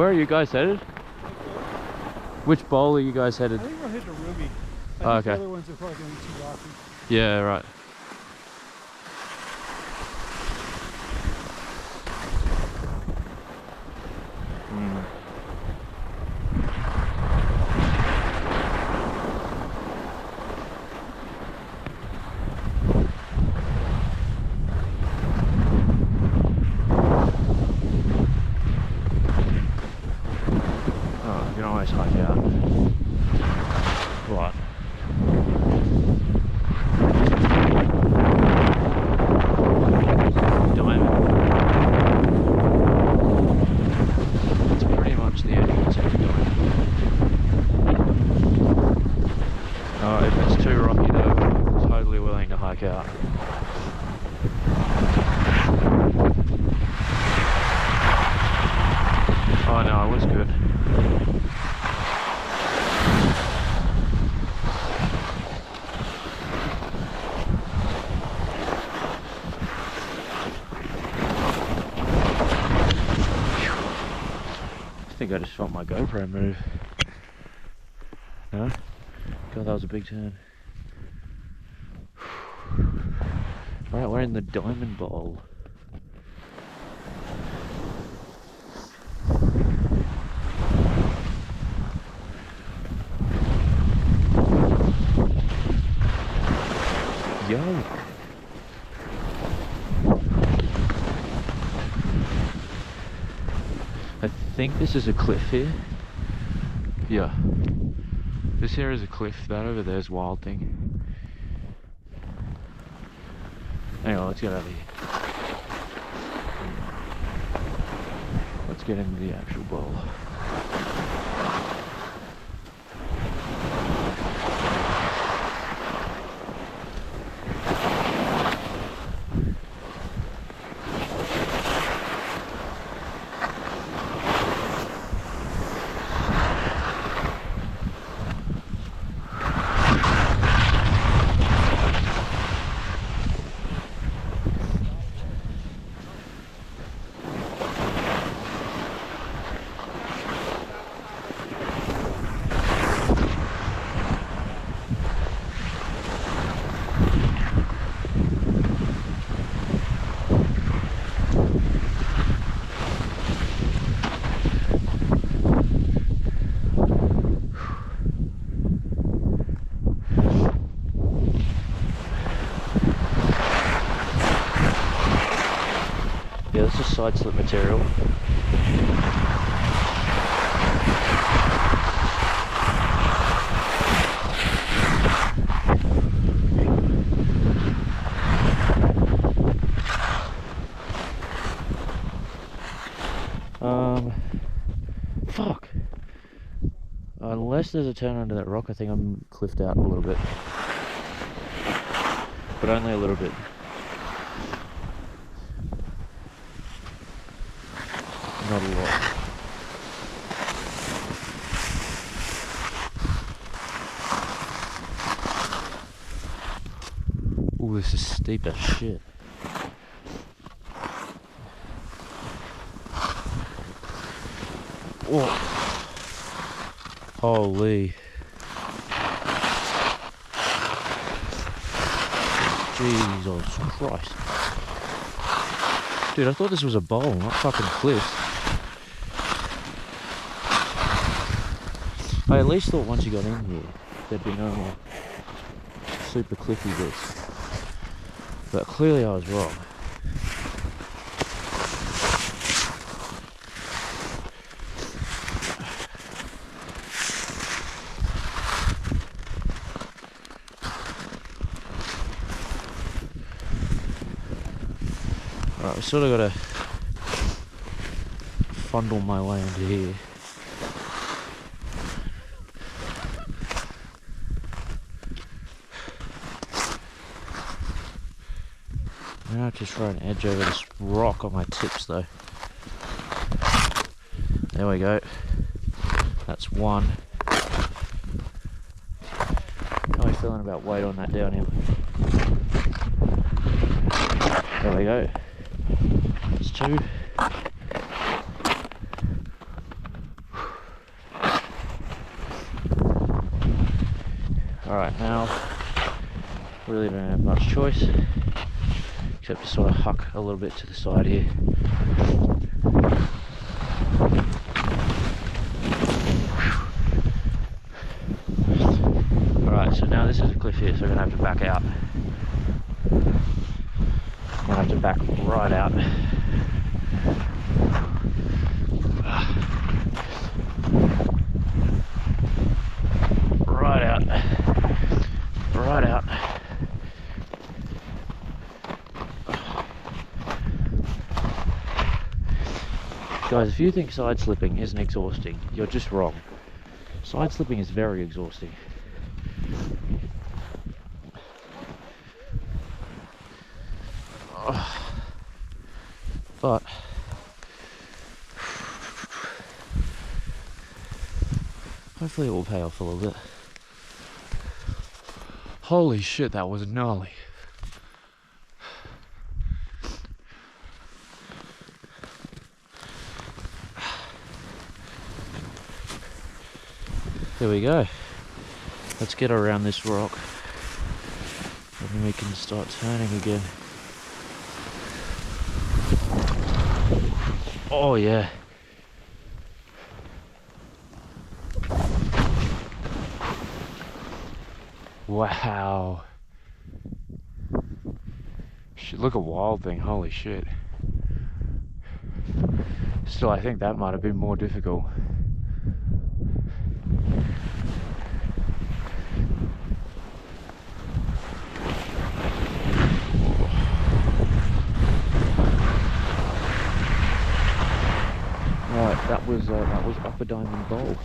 Where are you guys headed? Which bowl are you guys headed? I think we're headed to Ruby. I Oh, think the okay. other ones are probably going too rocky. Yeah, right. Oh, you can always hike out. What? Diamond. It's pretty much the entrance of the diamond. Oh, if it's too rocky though, I'm totally willing to hike out. Oh no, it was good. I think I just felt my GoPro move. No? God, that was a big turn. Right, we're in the Diamond Bowl. Yo! I think this is a cliff here. Yeah. This here is a cliff. That over there is Wild Thing. Anyway, let's get out of here. Let's get into the actual bowl. Yeah, this is side slip material. Fuck. Unless there's a turn under that rock, I think I'm cliffed out a little bit. But only a little bit. Not a lot. Ooh, this is steep as shit. Whoa. Holy. Jesus Christ. Dude, I thought this was a bowl, not fucking cliff. I at least thought once you got in here, there'd be no more super cliffy bits. But clearly I was wrong. Alright, we sort of got to fondle my way into here. I'm gonna have to try and edge over this rock on my tips though. There we go. That's one. How are we feeling about weight on that downhill? There we go. That's two. Alright, now really don't have much choice except to sort of huck a little bit to the side here. Alright, so now this is a cliff here, so we're going to have to back out. I'm going to have to back right out. Right out. Right out. Guys, if you think side slipping isn't exhausting, you're just wrong. Side slipping is very exhausting. But hopefully it will pay off a little bit. Holy shit, that was gnarly. There we go. Let's get around this rock and then we can start turning again. Oh yeah. Wow. Shit, look a wild thing, holy shit. Still, I think that might have been more difficult. Right, that was Upper Diamond Bowl.